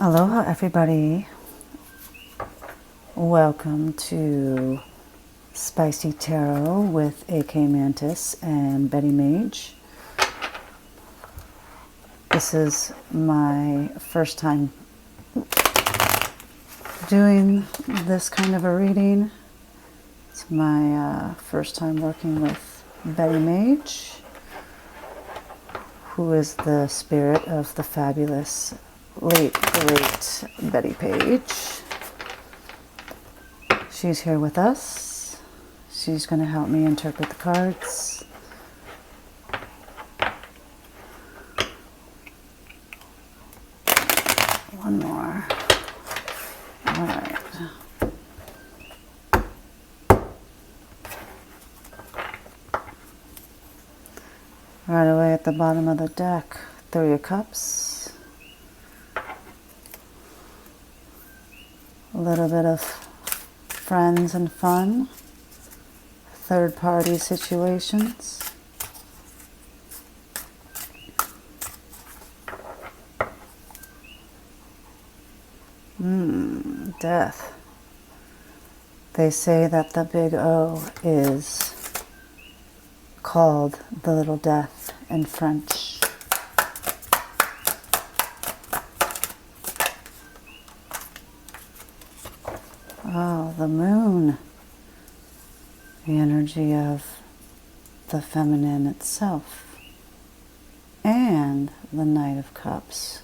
Aloha everybody, welcome to Spicy Tarot with AK Mantis and Bettie Mage. This is my first time doing this kind of a reading. It's my first time working with Bettie Mage, who is the spirit of the fabulous late great Bettie Page. She's here with us. She's going to help me interpret the cards. One more. All right. Right away at the bottom of the deck, 3 of Cups. A little bit of friends and fun, third-party situations. Death. They say that the big O is called the little death in French. Oh, the moon, the energy of the feminine itself, and the Knight of Cups.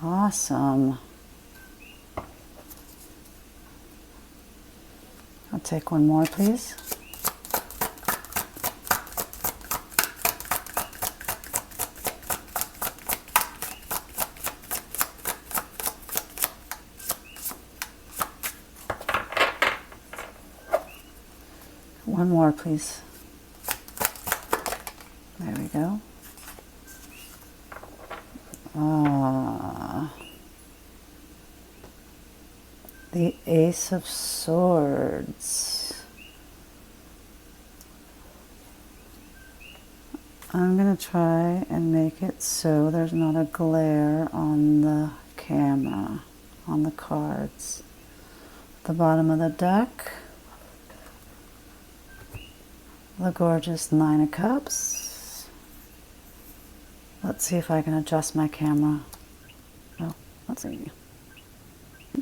Awesome. I'll take one more, please. One more, please. There we go. The Ace of Swords. I'm going to try and make it so there's not a glare on the camera, on the cards. The bottom of the deck. The gorgeous 9 of Cups. Let's see if I can adjust my camera. Oh, let's see.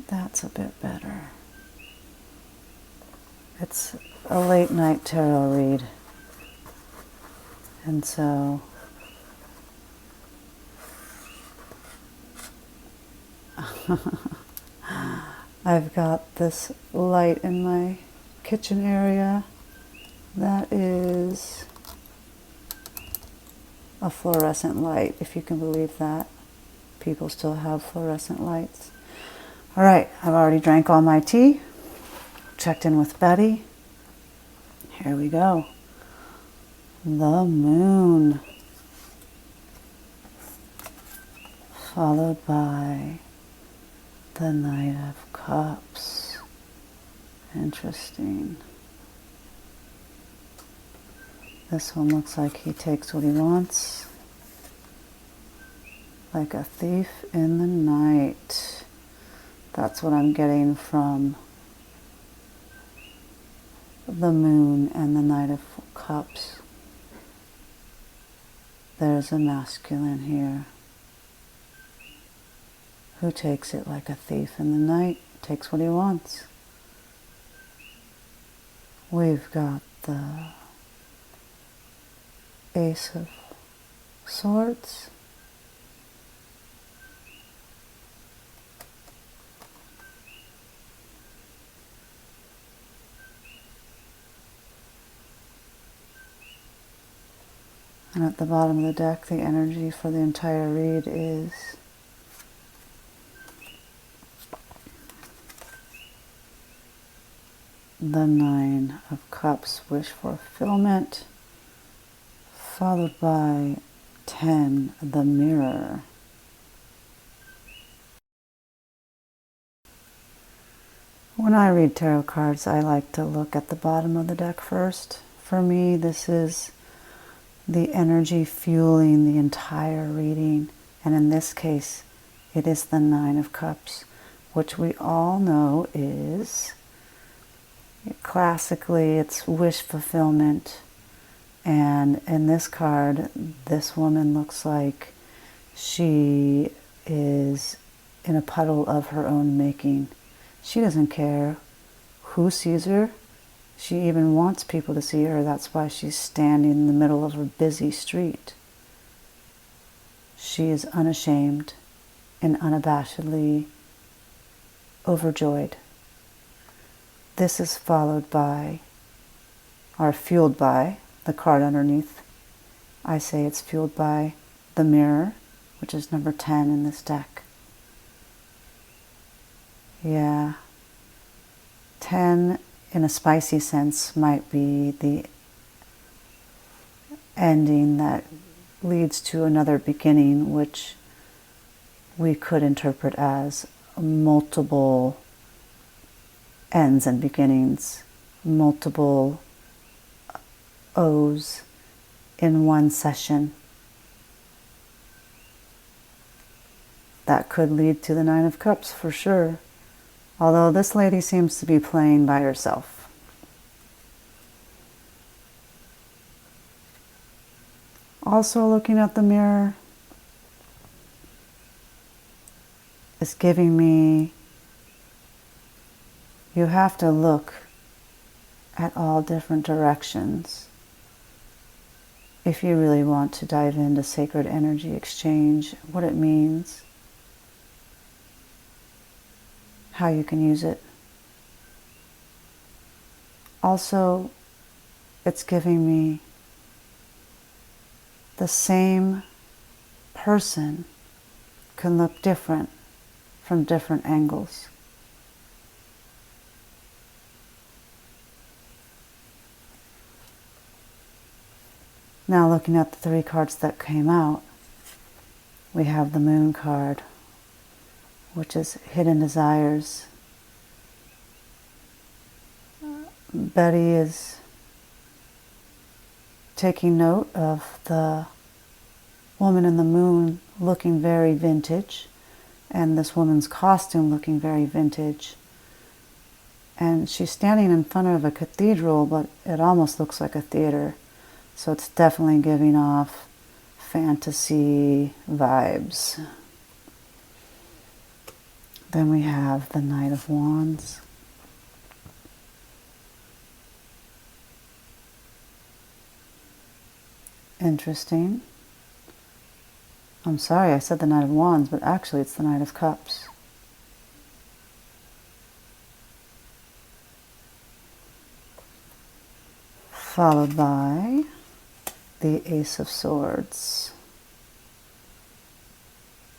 That's a bit better. It's a late night tarot read. And so I've got this light in my kitchen area. That is a fluorescent light, if you can believe that. People still have fluorescent lights. All right, I've already drank all my tea, checked in with Bettie. Here we go. The moon, followed by the Knight of Cups. Interesting. This one looks like he takes what he wants, like a thief in the night. That's what I'm getting from the moon and the Knight of Cups. There's a masculine here who takes it like a thief in the night, takes what he wants. We've got the Ace of Swords. And at the bottom of the deck, the energy for the entire read is the 9 of Cups, wish for fulfillment, followed by 10, the Mirror. When I read tarot cards, I like to look at the bottom of the deck first. For me, this is the energy fueling the entire reading, and in this case, It is the Nine of Cups, which we all know is, classically, it's wish fulfillment. And in this card, this woman looks like she is in a puddle of her own making. She doesn't care who sees her. She even wants people to see her. That's why she's standing in the middle of a busy street. She is unashamed and unabashedly overjoyed. This is followed by, or fueled by, the card underneath. I say it's fueled by the Mirror, which is number 10 in this deck. Yeah. 10, in a spicy sense, might be the ending that leads to another beginning, which we could interpret as multiple ends and beginnings, multiple O's in one session. That could lead to the Nine of Cups for sure. Although this lady seems to be playing by herself. Also looking at the Mirror is giving me, you have to look at all different directions if you really want to dive into sacred energy exchange, what it means, how you can use it. Also, it's giving me the same person can look different from different angles. Now looking at the 3 cards that came out, we have the Moon card, which is hidden desires. Betty is taking note of the woman in the moon looking very vintage, and this woman's costume looking very vintage. And she's standing in front of a cathedral, but it almost looks like a theater. So it's definitely giving off fantasy vibes. Then we have the Knight of Wands. Interesting. I'm sorry, I said the Knight of Wands, but actually it's the Knight of Cups. Followed by the Ace of Swords.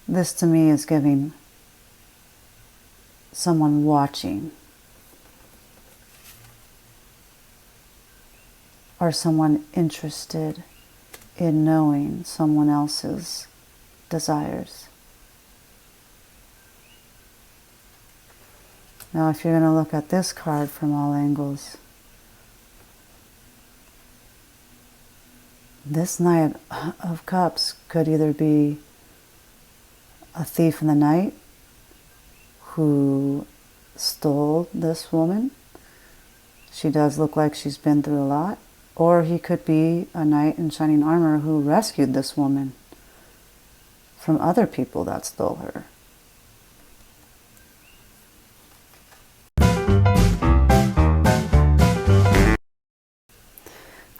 This to me is giving someone watching, or someone interested in knowing someone else's desires. Now, if you're going to look at this card from all angles, this Knight of Cups could either be a thief in the night who stole this woman. She does look like she's been through a lot. Or he could be a knight in shining armor who rescued this woman from other people that stole her.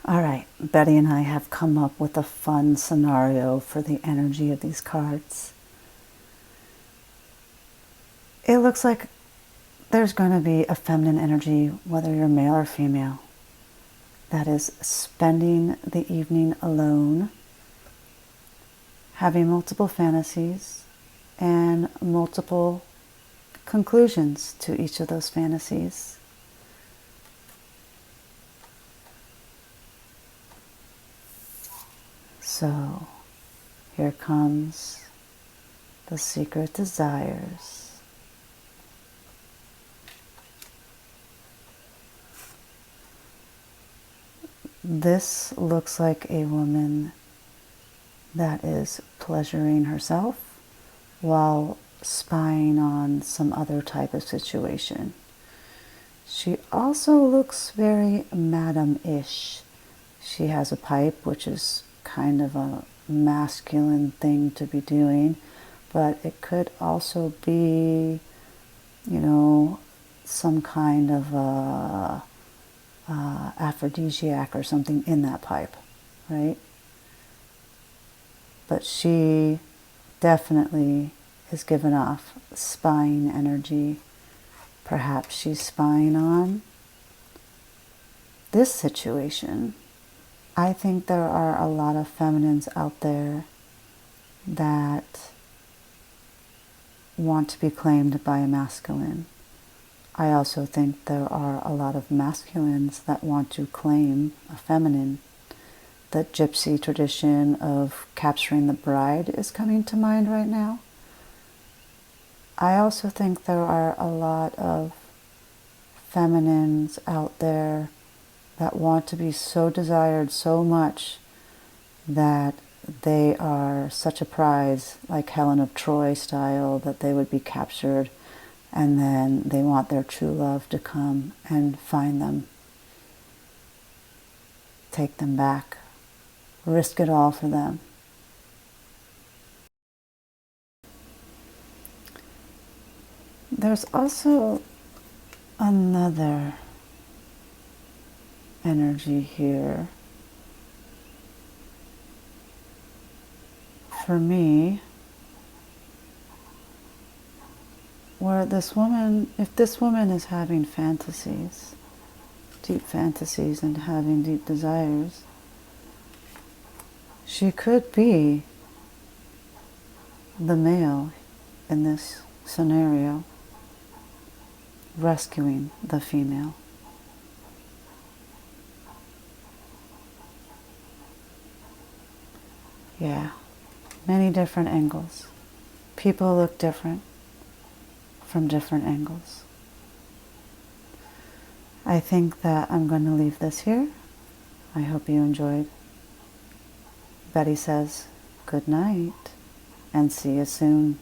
All right, Betty and I have come up with a fun scenario for the energy of these cards. It looks like there's going to be a feminine energy, whether you're male or female, that is spending the evening alone, having multiple fantasies and multiple conclusions to each of those fantasies. So here comes the secret desires. This looks like a woman that is pleasuring herself while spying on some other type of situation. She also looks very madam-ish. She has a pipe, which is kind of a masculine thing to be doing, but it could also be, you know, some kind of a aphrodisiac or something in that pipe, right? But she definitely is giving off spying energy. Perhaps she's spying on this situation. I think there are a lot of feminines out there that want to be claimed by a masculine. I also think there are a lot of masculines that want to claim a feminine. The gypsy tradition of capturing the bride is coming to mind right now. I also think there are a lot of feminines out there that want to be so desired so much that they are such a prize, like Helen of Troy style, that they would be captured and then they want their true love to come and find them, take them back, risk it all for them. There's also another energy here. For me, where this woman, if this woman is having fantasies, deep fantasies and having deep desires, she could be the male in this scenario, rescuing the female. Yeah, many different angles. People look different from different angles. I think that I'm going to leave this here. I hope you enjoyed. Betty says good night and see you soon.